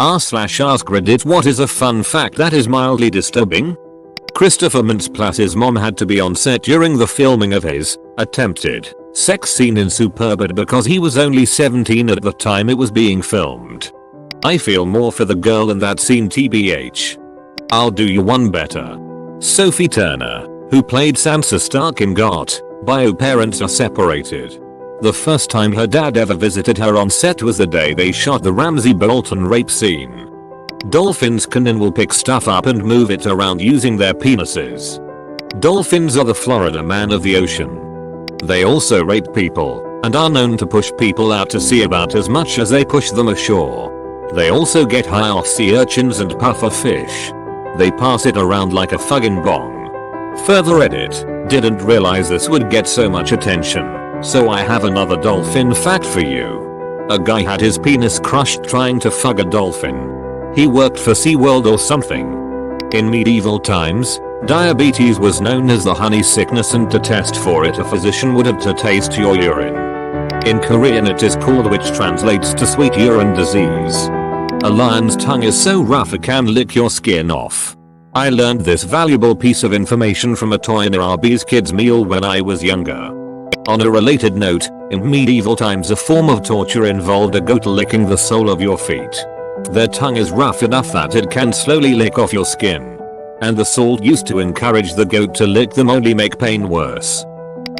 r/askreddit. What is a fun fact that is mildly disturbing? Christopher Mintz-Plass's mom had to be on set during the filming of his attempted sex scene in Superbad because he was only 17 at the time it was being filmed. I feel more for the girl in that scene, tbh. I'll do you one better. Sophie Turner, who played Sansa Stark in GOT, bio parents are separated. The first time her dad ever visited her on set was the day they shot the Ramsay Bolton rape scene. Dolphins can and will pick stuff up and move it around using their penises. Dolphins are the Florida man of the ocean. They also rape people and are known to push people out to sea about as much as they push them ashore. They also get high off sea urchins and puffer fish. They pass it around like a fucking bong. Further edit, didn't realize this would get so much attention. So I have another dolphin fact for you. A guy had his penis crushed trying to fuck a dolphin. He worked for SeaWorld or something. In medieval times, diabetes was known as the honey sickness, and to test for it a physician would have to taste your urine. In Korean it is called, which translates to sweet urine disease. A lion's tongue is so rough it can lick your skin off. I learned this valuable piece of information from a toy in Arby's kids meal when I was younger. On a related note, in medieval times a form of torture involved a goat licking the sole of your feet. Their tongue is rough enough that it can slowly lick off your skin. And the salt used to encourage the goat to lick them, only make pain worse.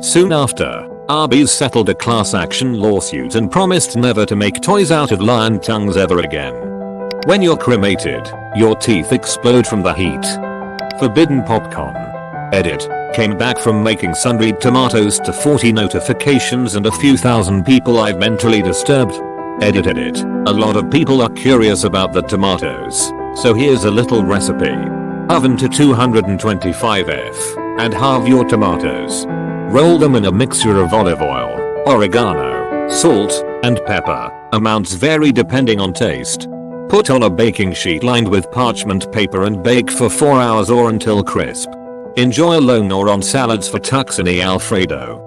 Soon after, Arby's settled a class action lawsuit and promised never to make toys out of lion tongues ever again. When you're cremated, your teeth explode from the heat. Forbidden popcorn. Edit. Came back from making sundry tomatoes to 40 notifications and a few thousand people I've mentally disturbed. Edit. A lot of people are curious about the tomatoes, so here's a little recipe. Oven to 225°F and halve your tomatoes. Roll them in a mixture of olive oil, oregano, salt, and pepper. Amounts vary depending on taste. Put on a baking sheet lined with parchment paper and bake for 4 hours or until crisp. Enjoy alone or on salads for tuxini alfredo.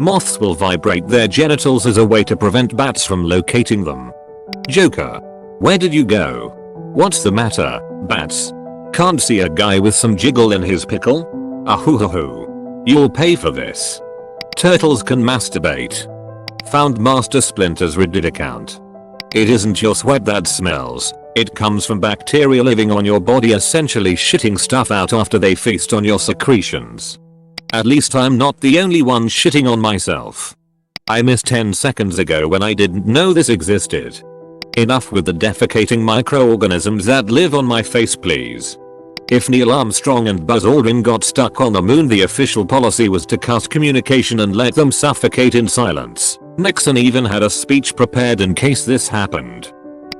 Moths will vibrate their genitals as a way to prevent bats from locating them. Joker. Where did you go? What's the matter, bats? Can't see a guy with some jiggle in his pickle? Ahoo. You'll pay for this. Turtles can masturbate. Found Master Splinter's Reddit account. It isn't your sweat that smells. It comes from bacteria living on your body, essentially shitting stuff out after they feast on your secretions. At least I'm not the only one shitting on myself. I missed 10 seconds ago when I didn't know this existed. Enough with the defecating microorganisms that live on my face, please. If Neil Armstrong and Buzz Aldrin got stuck on the moon, the official policy was to cut communication and let them suffocate in silence. Nixon even had a speech prepared in case this happened.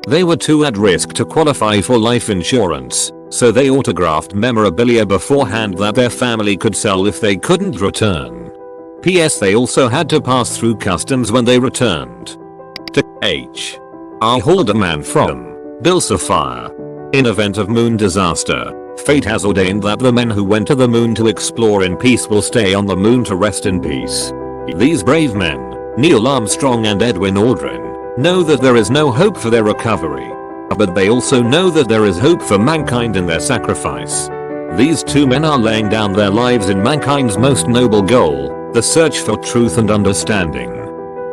They were too at risk to qualify for life insurance, so they autographed memorabilia beforehand that their family could sell if they couldn't return. P.S. They also had to pass through customs when they returned. I hauled a man from Bill Sapphire. In event of moon disaster, fate has ordained that the men who went to the moon to explore in peace will stay on the moon to rest in peace. These brave men, Neil Armstrong and Edwin Aldrin, know that there is no hope for their recovery. But they also know that there is hope for mankind in their sacrifice. These two men are laying down their lives in mankind's most noble goal, the search for truth and understanding.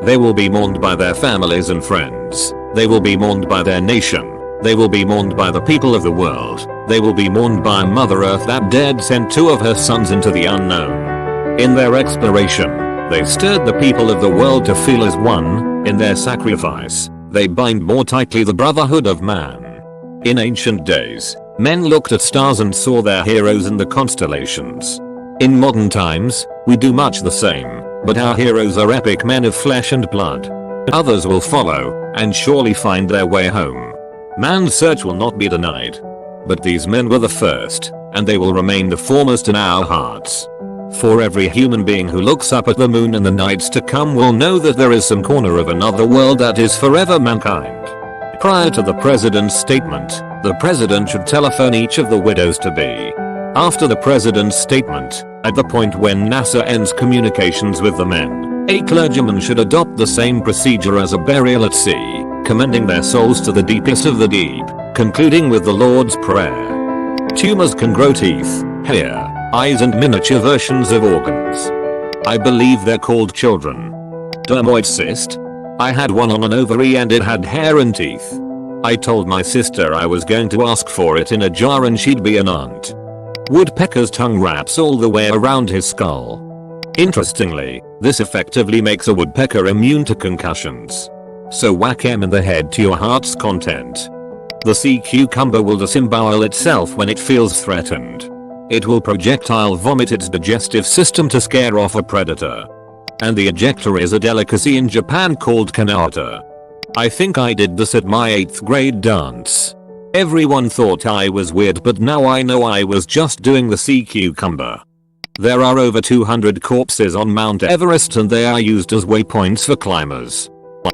They will be mourned by their families and friends. They will be mourned by their nation. They will be mourned by the people of the world. They will be mourned by Mother Earth that dared send 2 of her sons into the unknown. In their exploration, they stirred the people of the world to feel as one. In their sacrifice, they bind more tightly the brotherhood of man. In ancient days, men looked at stars and saw their heroes in the constellations. In modern times, we do much the same, but our heroes are epic men of flesh and blood. Others will follow, and surely find their way home. Man's search will not be denied. But these men were the first, and they will remain the foremost in our hearts. For every human being who looks up at the moon in the nights to come will know that there is some corner of another world that is forever mankind. Prior to the president's statement, the president should telephone each of the widows to be. After the president's statement, at the point when NASA ends communications with the men, a clergyman should adopt the same procedure as a burial at sea. commending their souls to the deepest of the deep, concluding with the Lord's Prayer. Tumors can grow teeth, hair, eyes and miniature versions of organs. I believe they're called children. Dermoid cyst? I had one on an ovary and it had hair and teeth. I told my sister I was going to ask for it in a jar and she'd be an aunt. Woodpecker's tongue wraps all the way around his skull. Interestingly, this effectively makes a woodpecker immune to concussions. So whack 'em in the head to your heart's content. The sea cucumber will disembowel itself when it feels threatened. It will projectile vomit its digestive system to scare off a predator. And the ejector is a delicacy in Japan called kanata. I think I did this at my 8th grade dance. Everyone thought I was weird, but now I know I was just doing the sea cucumber. There are over 200 corpses on Mount Everest and they are used as waypoints for climbers.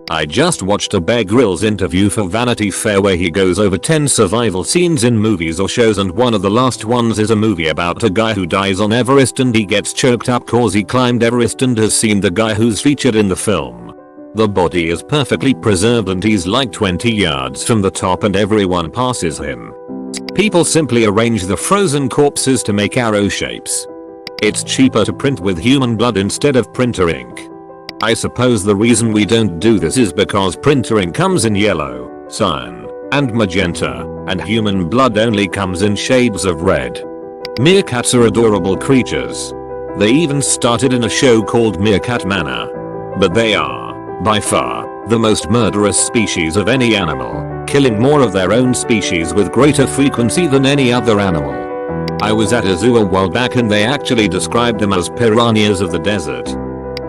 I just watched a Bear Grylls interview for Vanity Fair where he goes over 10 survival scenes in movies or shows, and one of the last ones is a movie about a guy who dies on Everest and he gets choked up cause he climbed Everest and has seen the guy who's featured in the film. The body is perfectly preserved and he's like 20 yards from the top and everyone passes him. People simply arrange the frozen corpses to make arrow shapes. It's cheaper to print with human blood instead of printer ink. I suppose the reason we don't do this is because printer ink comes in yellow, cyan, and magenta, and human blood only comes in shades of red. Meerkats are adorable creatures. They even started in a show called Meerkat Manor. But they are, by far, the most murderous species of any animal, killing more of their own species with greater frequency than any other animal. I was at a zoo a while back and they actually described them as piranhas of the desert.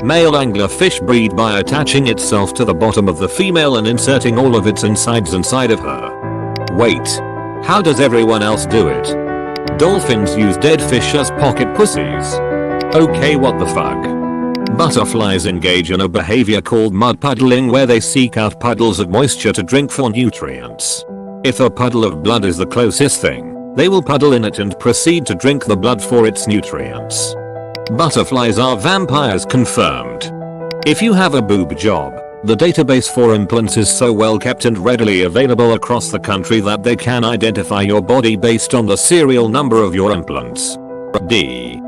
Male anglerfish breed by attaching itself to the bottom of the female and inserting all of its insides inside of her. Wait. How does everyone else do it? Dolphins use dead fish as pocket pussies. Okay, what the fuck? Butterflies engage in a behavior called mud puddling where they seek out puddles of moisture to drink for nutrients. If a puddle of blood is the closest thing, they will puddle in it and proceed to drink the blood for its nutrients. Butterflies are vampires confirmed. If you have a boob job, the database for implants is so well kept and readily available across the country that they can identify your body based on the serial number of your implants. D.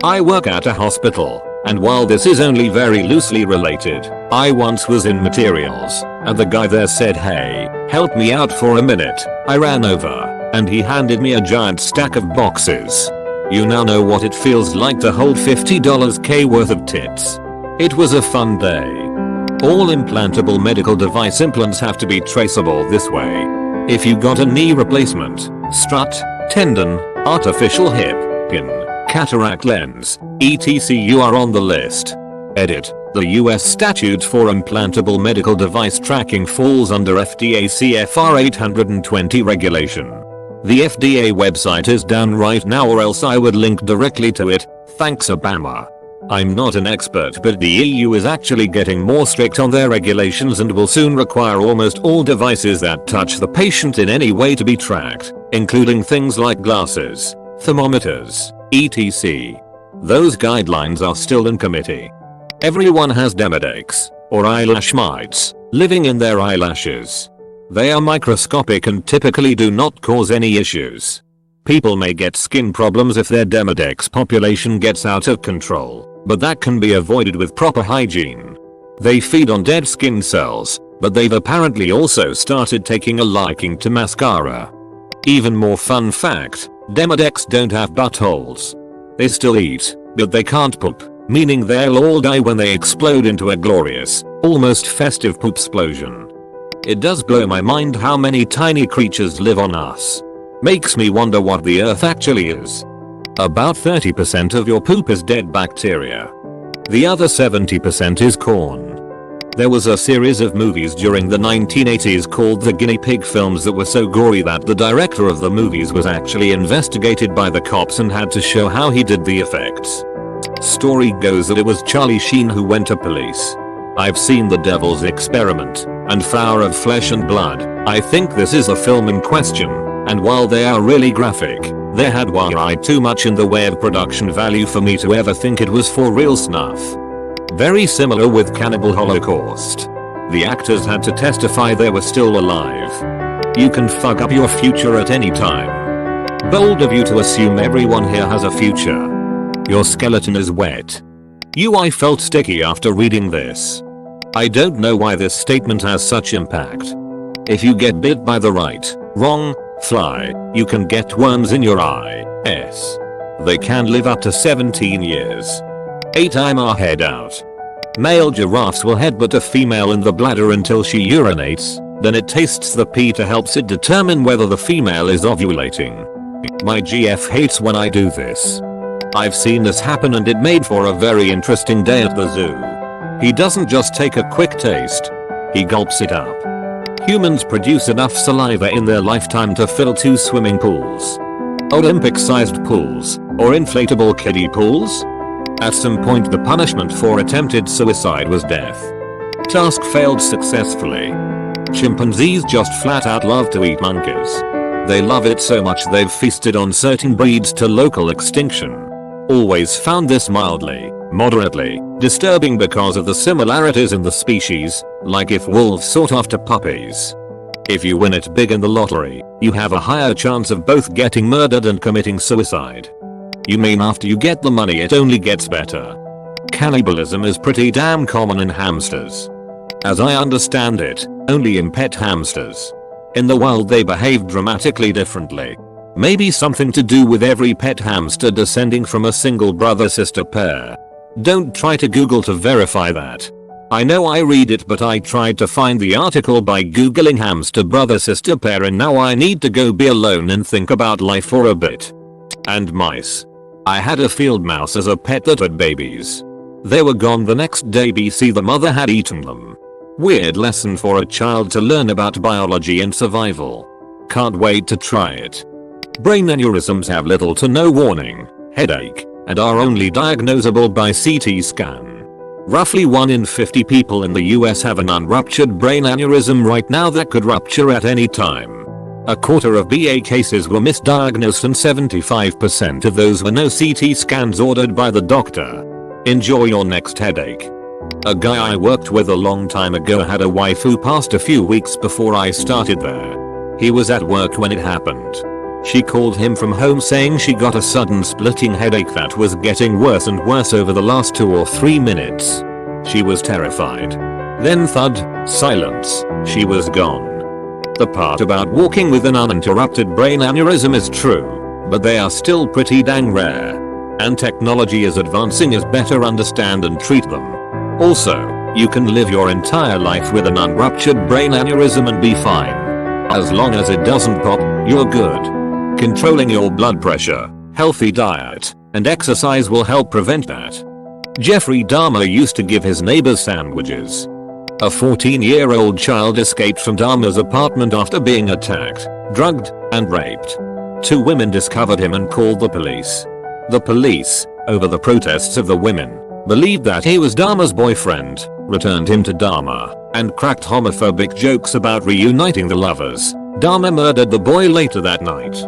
I work at a hospital, and while this is only very loosely related, I once was in materials, and the guy there said, "Hey, help me out for a minute." I ran over, and he handed me a giant stack of boxes. You now know what it feels like to hold $50K worth of tits. It was a fun day. All implantable medical device implants have to be traceable this way. If you got a knee replacement, strut, tendon, artificial hip, pin, cataract lens, etc., you are on the list. Edit. The US statute for implantable medical device tracking falls under FDA CFR 820 regulation. The FDA website is down right now or else I would link directly to it. Thanks Obama. I'm not an expert, but the EU is actually getting more strict on their regulations and will soon require almost all devices that touch the patient in any way to be tracked, including things like glasses, thermometers, etc. Those guidelines are still in committee. Everyone has demodex, or eyelash mites, living in their eyelashes. They are microscopic and typically do not cause any issues. People may get skin problems if their demodex population gets out of control, but that can be avoided with proper hygiene. They feed on dead skin cells, but they've apparently also started taking a liking to mascara. Even more fun fact, demodex don't have buttholes. They still eat, but they can't poop, meaning they'll all die when they explode into a glorious, almost festive poop-splosion. It does blow my mind how many tiny creatures live on us. Makes me wonder what the earth actually is. About 30% of your poop is dead bacteria. The other 70% is corn. There was a series of movies during the 1980s called the Guinea Pig films that were so gory that the director of the movies was actually investigated by the cops and had to show how he did the effects. Story goes that it was Charlie Sheen who went to police. I've seen The Devil's Experiment and Flower of Flesh and Blood. I think this is the film in question, and while they are really graphic, they had way too much in the way of production value for me to ever think it was for real snuff. Very similar with Cannibal Holocaust. The actors had to testify they were still alive. You can fuck up your future at any time. Bold of you to assume everyone here has a future. Your skeleton is wet. I felt sticky after reading this. I don't know why this statement has such impact. If you get bit by the wrong fly, you can get worms in your eyes. They can live up to 17 years. 8. I'm our head out. Male giraffes will headbutt a female in the bladder until she urinates, then it tastes the pee to help it determine whether the female is ovulating. My GF hates when I do this. I've seen this happen and it made for a very interesting day at the zoo. He doesn't just take a quick taste. He gulps it up. Humans produce enough saliva in their lifetime to fill 2 swimming pools. Olympic-sized pools, or inflatable kiddie pools? At some point the punishment for attempted suicide was death. Task failed successfully. Chimpanzees just flat out love to eat monkeys. They love it so much they've feasted on certain breeds to local extinction. Always found this moderately disturbing because of the similarities in the species, like if wolves sought after puppies. If you win it big in the lottery, you have a higher chance of both getting murdered and committing suicide. You mean after you get the money it only gets better? Cannibalism is pretty damn common in hamsters. As I understand it, only in pet hamsters. In the wild they behave dramatically differently. Maybe something to do with every pet hamster descending from a single brother-sister pair. Don't try to Google to verify that. I know I read it but I tried to find the article by googling hamster brother-sister pair and now I need to go be alone and think about life for a bit. And mice. I had a field mouse as a pet that had babies. They were gone the next day BC the mother had eaten them. Weird lesson for a child to learn about biology and survival. Can't wait to try it. Brain aneurysms have little to no warning, headache, and are only diagnosable by CT scan. Roughly 1 in 50 people in the US have an unruptured brain aneurysm right now that could rupture at any time. A quarter of BA cases were misdiagnosed and 75% of those were no CT scans ordered by the doctor. Enjoy your next headache. A guy I worked with a long time ago had a wife who passed a few weeks before I started there. He was at work when it happened. She called him from home saying she got a sudden splitting headache that was getting worse and worse over the last 2 or 3 minutes. She was terrified. Then thud, silence, she was gone. The part about walking with an uninterrupted brain aneurysm is true, but they are still pretty dang rare. And technology is advancing as better understand and treat them. Also, you can live your entire life with an unruptured brain aneurysm and be fine. As long as it doesn't pop, you're good. Controlling your blood pressure, healthy diet, and exercise will help prevent that. Jeffrey Dahmer used to give his neighbors sandwiches. A 14-year-old child escaped from Dahmer's apartment after being attacked, drugged, and raped. 2 women discovered him and called the police. The police, over the protests of the women, believed that he was Dahmer's boyfriend, returned him to Dahmer, and cracked homophobic jokes about reuniting the lovers. Dahmer murdered the boy later that night.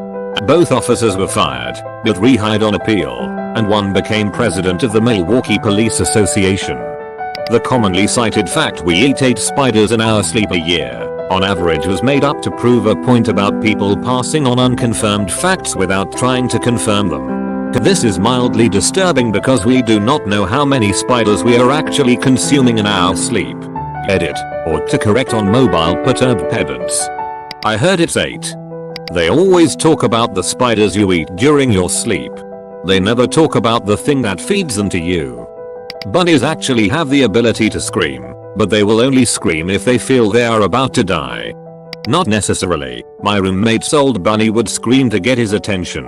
Both officers were fired, but rehired on appeal, and one became president of the Milwaukee Police Association. The commonly cited fact we eat 8 spiders in our sleep a year, on average, was made up to prove a point about people passing on unconfirmed facts without trying to confirm them. This is mildly disturbing because we do not know how many spiders we are actually consuming in our sleep. Edit, or to correct on mobile perturbed pedants. I heard it's 8. They always talk about the spiders you eat during your sleep. They never talk about the thing that feeds them to you. Bunnies actually have the ability to scream, but they will only scream if they feel they are about to die. Not necessarily. My roommate's old bunny would scream to get his attention.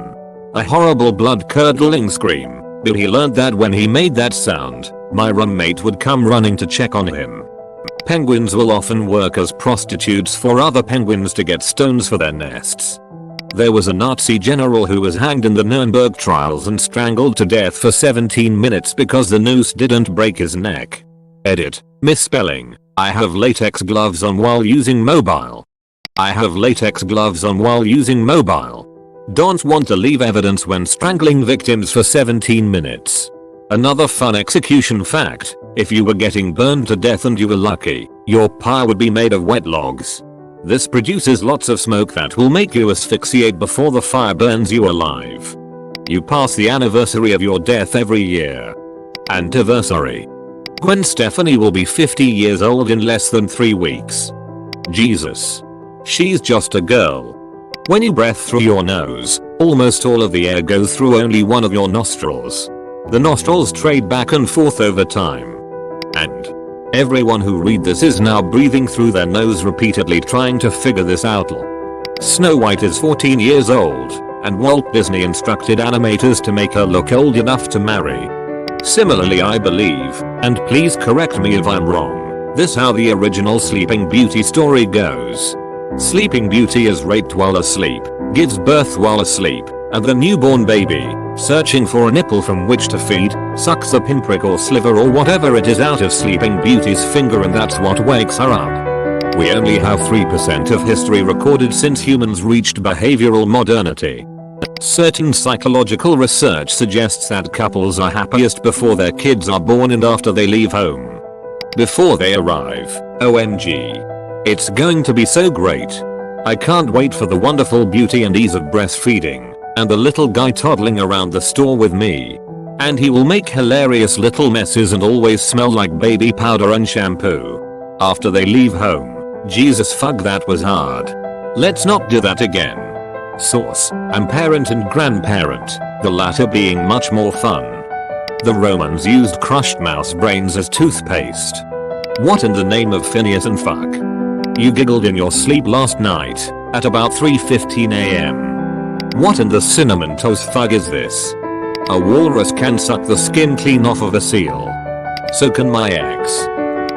A horrible blood-curdling scream, but he learned that when he made that sound, my roommate would come running to check on him. Penguins will often work as prostitutes for other penguins to get stones for their nests. There was a Nazi general who was hanged in the Nuremberg trials and strangled to death for 17 minutes because the noose didn't break his neck. Edit, misspelling. I have latex gloves on while using mobile. I have latex gloves on while using mobile. Don't want to leave evidence when strangling victims for 17 minutes. Another fun execution fact, if you were getting burned to death and you were lucky, your pyre would be made of wet logs. This produces lots of smoke that will make you asphyxiate before the fire burns you alive. You pass the anniversary of your death every year. Anniversary. Gwen Stefani will be 50 years old in less than 3 weeks. Jesus. She's just a girl. When you breathe through your nose, almost all of the air goes through only one of your nostrils. The nostrils trade back and forth over time. And everyone who read this is now breathing through their nose repeatedly trying to figure this out. Snow White is 14 years old, and Walt Disney instructed animators to make her look old enough to marry. Similarly, I believe, and please correct me if I'm wrong, this how the original Sleeping Beauty story goes. Sleeping Beauty is raped while asleep, gives birth while asleep, and the newborn baby, searching for a nipple from which to feed, sucks a pinprick or sliver or whatever it is out of Sleeping Beauty's finger, and that's what wakes her up. We only have 3% of history recorded since humans reached behavioral modernity. Certain psychological research suggests that couples are happiest before their kids are born and after they leave home. Before they arrive, OMG. It's going to be so great. I can't wait for the wonderful beauty and ease of breastfeeding, and the little guy toddling around the store with me. And he will make hilarious little messes and always smell like baby powder and shampoo. After they leave home. Jesus, fuck, that was hard. Let's not do that again. Source: I'm parent and grandparent, the latter being much more fun. The Romans used crushed mouse brains as toothpaste. What in the name of Phineas and fuck? You giggled in your sleep last night, at about 3:15 AM. What in the cinnamon toast fug is this? A walrus can suck the skin clean off of a seal. So can my ex.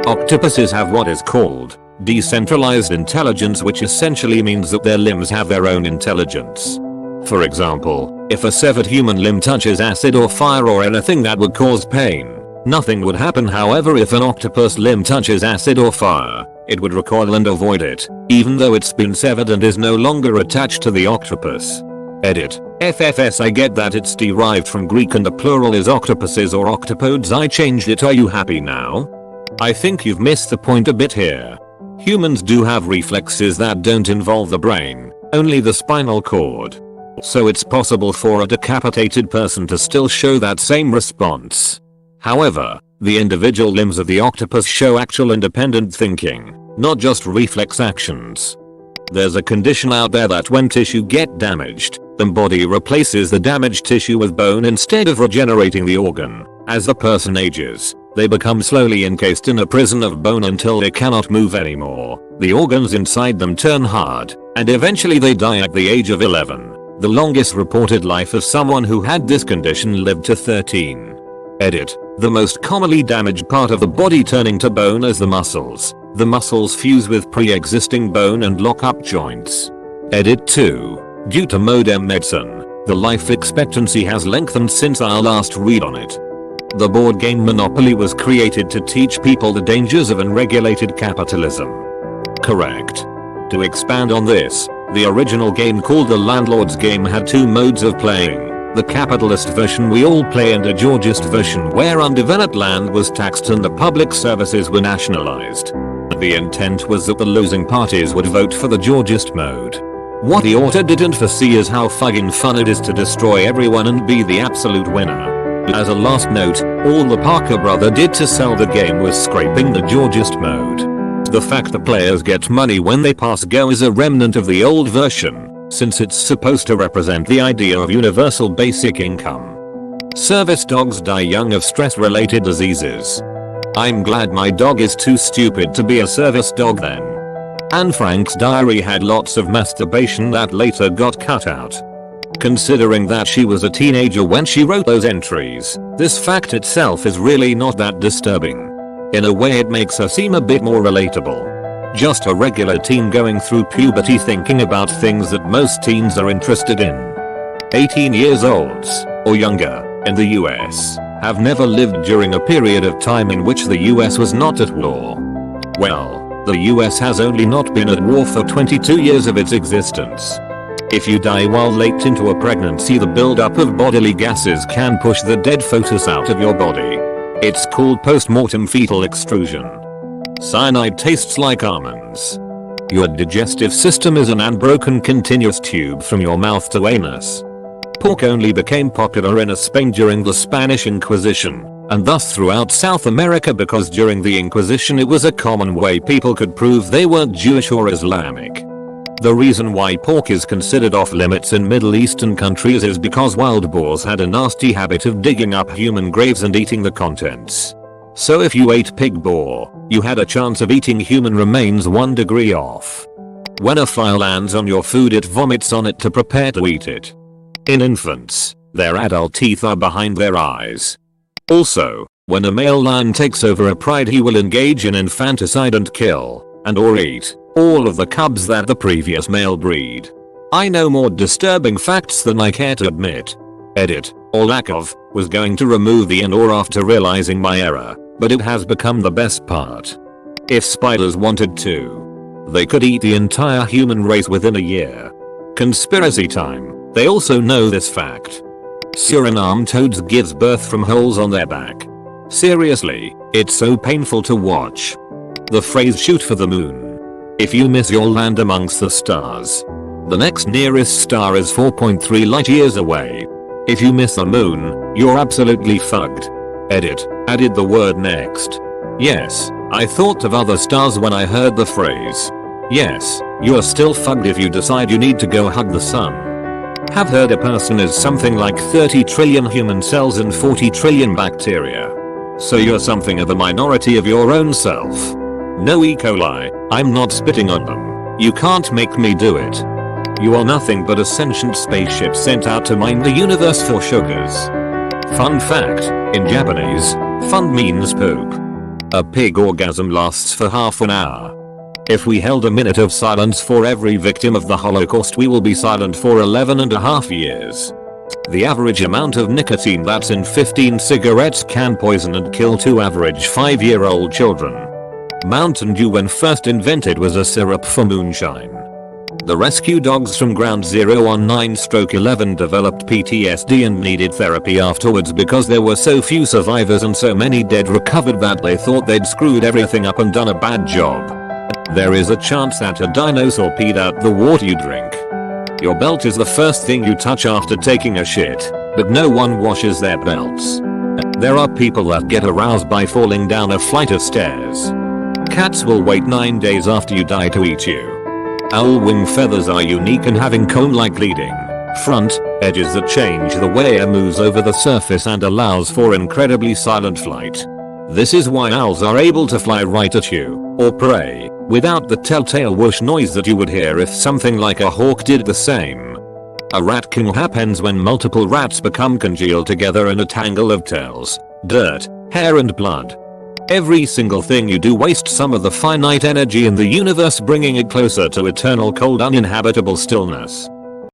Octopuses have what is called decentralized intelligence, which essentially means that their limbs have their own intelligence. For example, if a severed human limb touches acid or fire or anything that would cause pain, nothing would happen. However, if an octopus limb touches acid or fire, it would recoil and avoid it, even though it's been severed and is no longer attached to the octopus. Edit. FFS, I get that it's derived from Greek and the plural is octopuses or octopodes. I changed it. Are you happy now? I think you've missed the point a bit here. Humans do have reflexes that don't involve the brain, only the spinal cord. So it's possible for a decapitated person to still show that same response. However, the individual limbs of the octopus show actual independent thinking, not just reflex actions. There's a condition out there that when tissue get damaged, the body replaces the damaged tissue with bone instead of regenerating the organ. As the person ages, they become slowly encased in a prison of bone until they cannot move anymore. The organs inside them turn hard, and eventually they die at the age of 11. The longest reported life of someone who had this condition lived to 13. Edit. The most commonly damaged part of the body turning to bone is the muscles. The muscles fuse with pre-existing bone and lock up joints. Edit 2. Due to modern medicine, the life expectancy has lengthened since our last read on it. The board game Monopoly was created to teach people the dangers of unregulated capitalism. Correct. To expand on this, the original game called the Landlord's Game had 2 modes of playing. The capitalist version we all play and a Georgist version where undeveloped land was taxed and the public services were nationalized. The intent was that the losing parties would vote for the Georgist mode. What the author didn't foresee is how fucking fun it is to destroy everyone and be the absolute winner. As a last note, all the Parker brother did to sell the game was scraping the Georgist mode. The fact the players get money when they pass go is a remnant of the old version, since it's supposed to represent the idea of universal basic income. Service dogs die young of stress-related diseases. I'm glad my dog is too stupid to be a service dog then. Anne Frank's diary had lots of masturbation that later got cut out. Considering that she was a teenager when she wrote those entries, this fact itself is really not that disturbing. In a way it makes her seem a bit more relatable. Just a regular teen going through puberty thinking about things that most teens are interested in. 18 years olds, or younger, in the US, have never lived during a period of time in which the US was not at war. Well, the US has only not been at war for 22 years of its existence. If you die while late into a pregnancy, the buildup of bodily gases can push the dead fetus out of your body. It's called post-mortem fetal extrusion. Cyanide tastes like almonds. Your digestive system is an unbroken continuous tube from your mouth to anus. Pork only became popular in Spain during the Spanish Inquisition, and thus throughout South America, because during the Inquisition it was a common way people could prove they weren't Jewish or Islamic. The reason why pork is considered off limits in Middle Eastern countries is because wild boars had a nasty habit of digging up human graves and eating the contents. So if you ate pig boar, you had a chance of eating human remains 1 degree off. When a fly lands on your food, it vomits on it to prepare to eat it. In infants, their adult teeth are behind their eyes. Also, when a male lion takes over a pride, he will engage in infanticide and kill, and or eat, all of the cubs that the previous male breed. I know more disturbing facts than I care to admit. Edit, or lack of, was going to remove the and or after realizing my error, but it has become the best part. If spiders wanted to, they could eat the entire human race within a year. Conspiracy time. They also know this fact. Suriname toads gives birth from holes on their back. Seriously, it's so painful to watch. The phrase shoot for the moon. If you miss your land amongst the stars, the next nearest star is 4.3 light years away. If you miss the moon, you're absolutely fucked. Edit, added the word next. Yes, I thought of other stars when I heard the phrase. Yes, you're still fucked if you decide you need to go hug the sun. Have heard a person is something like 30 trillion human cells and 40 trillion bacteria. So you're something of a minority of your own self. No E. coli, I'm not spitting on them. You can't make me do it. You are nothing but a sentient spaceship sent out to mine the universe for sugars. Fun fact, in Japanese, fun means poop. A pig orgasm lasts for half an hour. If we held a minute of silence for every victim of the Holocaust, we will be silent for 11.5 years. The average amount of nicotine that's in 15 cigarettes can poison and kill 2 average 5-year-old children. Mountain Dew, when first invented, was a syrup for moonshine. The rescue dogs from Ground Zero on 9/11 developed PTSD and needed therapy afterwards because there were so few survivors and so many dead recovered that they thought they'd screwed everything up and done a bad job. There is a chance that a dinosaur peed out the water you drink. Your belt is the first thing you touch after taking a shit, but no one washes their belts. There are people that get aroused by falling down a flight of stairs. Cats will wait 9 days after you die to eat you. Owl wing feathers are unique in having cone-like leading front edges that change the way air moves over the surface and allows for incredibly silent flight. This is why owls are able to fly right at you, or prey, without the telltale whoosh noise that you would hear if something like a hawk did the same. A rat kill happens when multiple rats become congealed together in a tangle of tails, dirt, hair and blood. Every single thing you do wastes some of the finite energy in the universe, bringing it closer to eternal cold uninhabitable stillness.